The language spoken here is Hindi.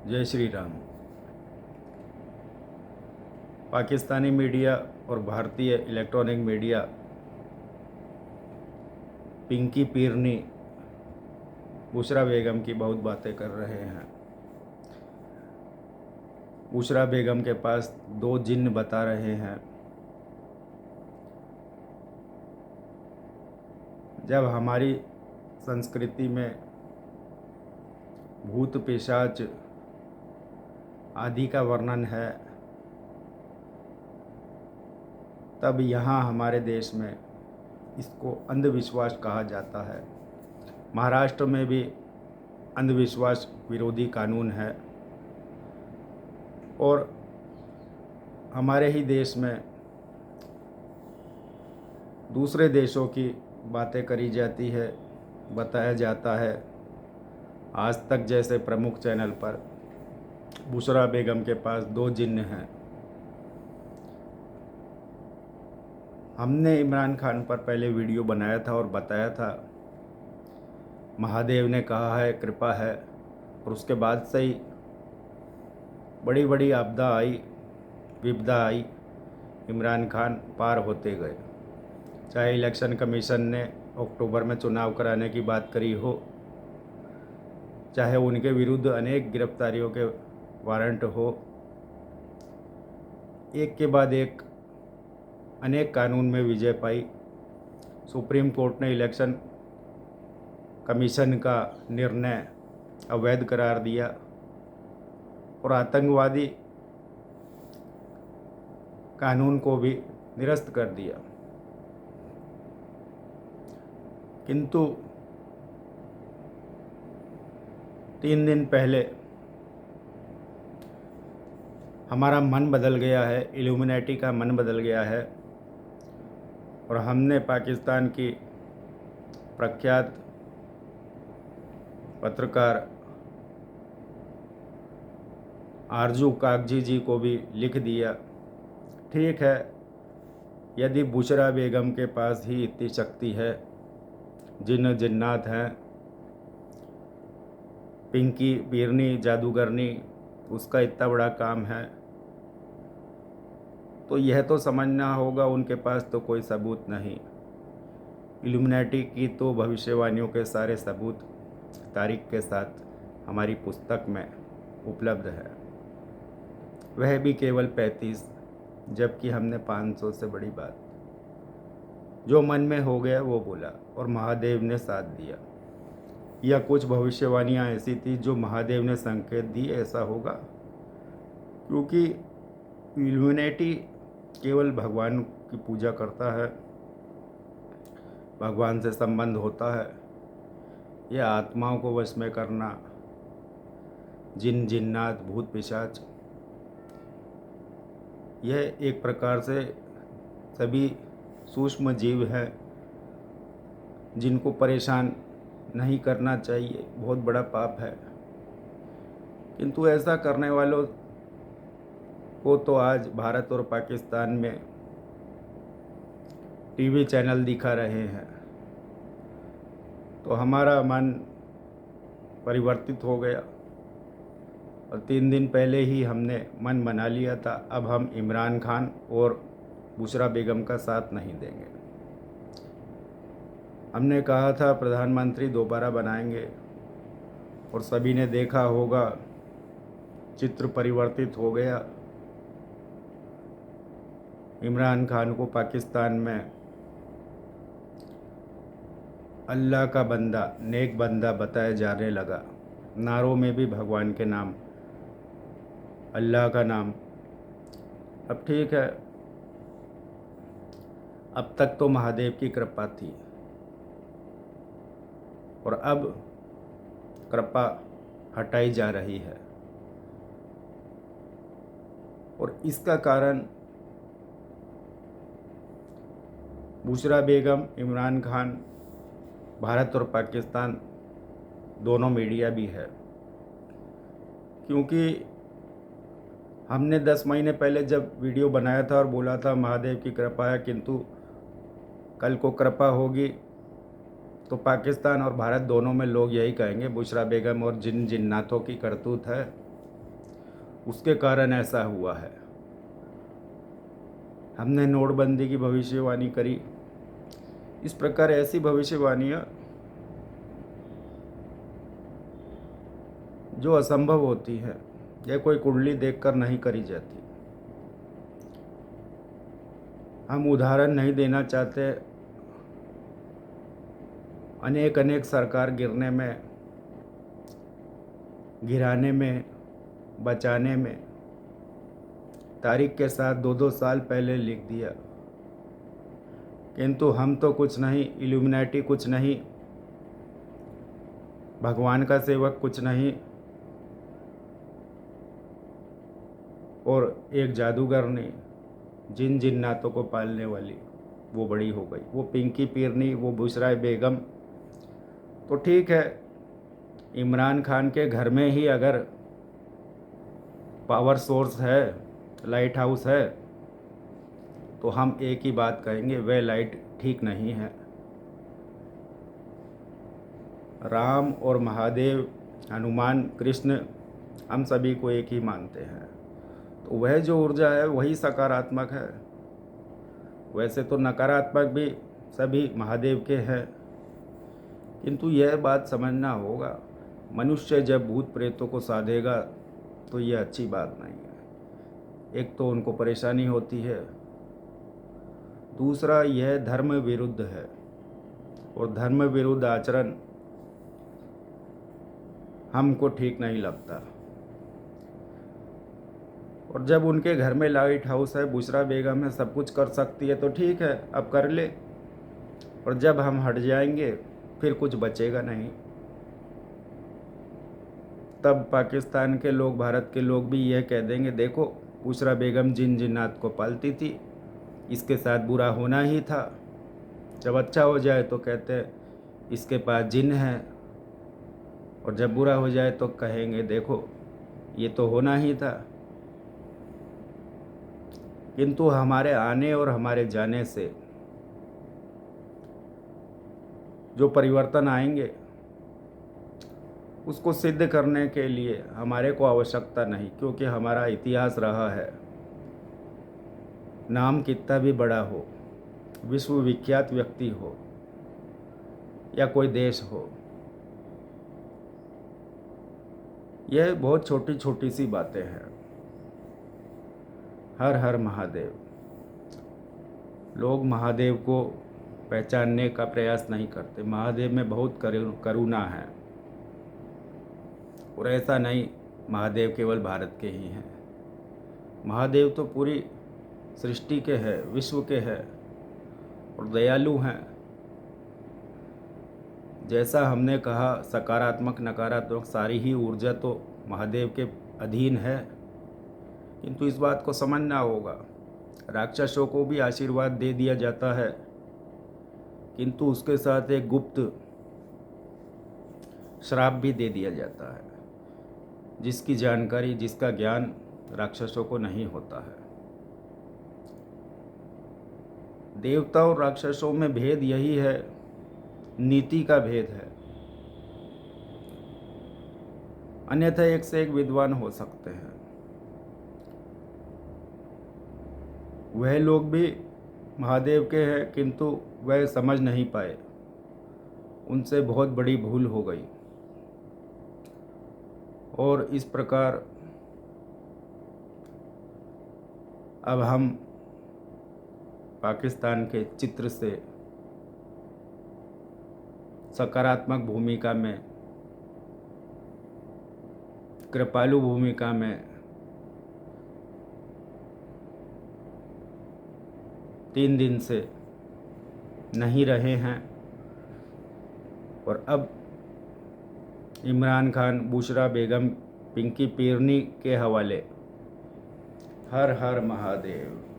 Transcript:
जय श्री राम। पाकिस्तानी मीडिया और भारतीय इलेक्ट्रॉनिक मीडिया पिंकी पीरनी बुशरा बेगम की बहुत बातें कर रहे हैं। बुशरा बेगम के पास 2 जिन्न बता रहे हैं। जब हमारी संस्कृति में भूत पिशाच आदि का वर्णन है, तब यहाँ हमारे देश में इसको अंधविश्वास कहा जाता है। महाराष्ट्र में भी अंधविश्वास विरोधी कानून है और हमारे ही देश में दूसरे देशों की बातें करी जाती है, बताया जाता है। आज तक जैसे प्रमुख चैनल पर बुशरा बेगम के पास 2 जिन्न हैं। हमने इमरान खान पर पहले वीडियो बनाया था और बताया था महादेव ने कहा है, कृपा है, और उसके बाद से ही बड़ी बड़ी आपदा आई, विपदा आई, इमरान खान पार होते गए। चाहे इलेक्शन कमीशन ने अक्टूबर में चुनाव कराने की बात करी हो, चाहे उनके विरुद्ध अनेक गिरफ्तारियों के वारंट हो, एक के बाद एक अनेक कानून में विजय पाई। सुप्रीम कोर्ट ने इलेक्शन कमीशन का निर्णय अवैध करार दिया और आतंकवादी कानून को भी निरस्त कर दिया। किंतु 3 दिन पहले हमारा मन बदल गया है, इल्यूमिनेटी का मन बदल गया है और हमने पाकिस्तान की प्रख्यात पत्रकार आरजू कागजी जी को भी लिख दिया। ठीक है, यदि बुशरा बेगम के पास ही इतनी शक्ति है, जिन्न जिन्नात हैं, पिंकी पीरनी जादूगरनी उसका इतना बड़ा काम है, तो यह तो समझना होगा उनके पास तो कोई सबूत नहीं। इल्यूमिनेटी की तो भविष्यवाणियों के सारे सबूत तारीख के साथ हमारी पुस्तक में उपलब्ध है, वह भी केवल 35, जबकि हमने 500 से बड़ी बात जो मन में हो गया वो बोला और महादेव ने साथ दिया। या कुछ भविष्यवाणियाँ ऐसी थी जो महादेव ने संकेत दी ऐसा होगा, क्योंकि इल्यूमिनेटी केवल भगवान की पूजा करता है, भगवान से संबंध होता है। यह आत्माओं को वश में करना, जिन जिन्नात भूत पिशाच, यह एक प्रकार से सभी सूक्ष्म जीव हैं जिनको परेशान नहीं करना चाहिए, बहुत बड़ा पाप है। किंतु ऐसा करने वालों को तो आज भारत और पाकिस्तान में टीवी चैनल दिखा रहे हैं, तो हमारा मन परिवर्तित हो गया और 3 दिन पहले ही हमने मन बना लिया था, अब हम इमरान खान और बुशरा बेगम का साथ नहीं देंगे। हमने कहा था प्रधानमंत्री दोबारा बनाएंगे और सभी ने देखा होगा चित्र परिवर्तित हो गया। इमरान खान को पाकिस्तान में अल्लाह का बंदा, नेक बंदा बताया जाने लगा। नारों में भी भगवान के नाम, अल्लाह का नाम। अब ठीक है, अब तक तो महादेव की कृपा थी और अब कृपा हटाई जा रही है और इसका कारण बुशरा बेगम, इमरान खान, भारत और पाकिस्तान दोनों मीडिया भी है। क्योंकि हमने 10 महीने पहले जब वीडियो बनाया था और बोला था महादेव की कृपा है, किंतु कल को कृपा होगी तो पाकिस्तान और भारत दोनों में लोग यही कहेंगे बुशरा बेगम और जिन जिन्नातों की करतूत है, उसके कारण ऐसा हुआ है। हमने नोटबंदी की भविष्यवाणी करी। इस प्रकार ऐसी भविष्यवाणियां जो असंभव होती है, यह कोई कुंडली देखकर नहीं करी जाती। हम उदाहरण नहीं देना चाहते। अनेक अनेक सरकार गिरने में, गिराने में, बचाने में तारीख के साथ 2-2 साल पहले लिख दिया, किंतु हम तो कुछ नहीं, इल्यूमिनेटी कुछ नहीं, भगवान का सेवक कुछ नहीं, और एक जादूगर ने जिन जिन्नातों को पालने वाली वो बड़ी हो गई, वो पिंकी पीरनी, वो बुशरा बेगम। तो ठीक है, इमरान खान के घर में ही अगर पावर सोर्स है, लाइट हाउस है, तो हम एक ही बात कहेंगे, वह लाइट ठीक नहीं है। राम और महादेव, हनुमान, कृष्ण, हम सभी को एक ही मानते हैं। तो वह जो ऊर्जा है वही सकारात्मक है। वैसे तो नकारात्मक भी सभी महादेव के हैं, किंतु यह बात समझना होगा, मनुष्य जब भूत प्रेतों को साधेगा तो यह अच्छी बात नहीं है। एक तो उनको परेशानी होती है, दूसरा यह धर्म विरुद्ध है, और धर्म विरुद्ध आचरण हमको ठीक नहीं लगता। और जब उनके घर में लाइट हाउस है, बुशरा बेगम है, सब कुछ कर सकती है, तो ठीक है, अब कर ले। और जब हम हट जाएंगे फिर कुछ बचेगा नहीं। तब पाकिस्तान के लोग, भारत के लोग भी यह कह देंगे, देखो बुशरा बेगम जिन जिन्नात को पालती थी, इसके साथ बुरा होना ही था। जब अच्छा हो जाए तो कहते हैं इसके पास जिन है, और जब बुरा हो जाए तो कहेंगे देखो ये तो होना ही था। किंतु हमारे आने और हमारे जाने से जो परिवर्तन आएंगे, उसको सिद्ध करने के लिए हमारे को आवश्यकता नहीं, क्योंकि हमारा इतिहास रहा है। नाम कितना भी बड़ा हो, विश्वविख्यात व्यक्ति हो या कोई देश हो, यह बहुत छोटी छोटी सी बातें हैं। हर हर महादेव। लोग महादेव को पहचानने का प्रयास नहीं करते। महादेव में बहुत करुणा है, और ऐसा नहीं महादेव केवल भारत के ही हैं। महादेव तो पूरी सृष्टि के हैं, विश्व के हैं, और दयालु हैं। जैसा हमने कहा, सकारात्मक नकारात्मक सारी ही ऊर्जा तो महादेव के अधीन है, किंतु इस बात को समझना होगा। राक्षसों को भी आशीर्वाद दे दिया जाता है, किंतु उसके साथ एक गुप्त श्राप भी दे दिया जाता है, जिसकी जानकारी, जिसका ज्ञान राक्षसों को नहीं होता है। देवता और राक्षसों में भेद यही है, नीति का भेद है। अन्यथा एक से एक विद्वान हो सकते हैं। वह लोग भी महादेव के हैं, किंतु वह समझ नहीं पाए, उनसे बहुत बड़ी भूल हो गई। और इस प्रकार अब हम पाकिस्तान के चित्र से सकारात्मक भूमिका में, कृपालु भूमिका में 3 दिन से नहीं रहे हैं। और अब इमरान खान, बुशरा बेगम, पिंकी पीरनी के हवाले। हर हर महादेव।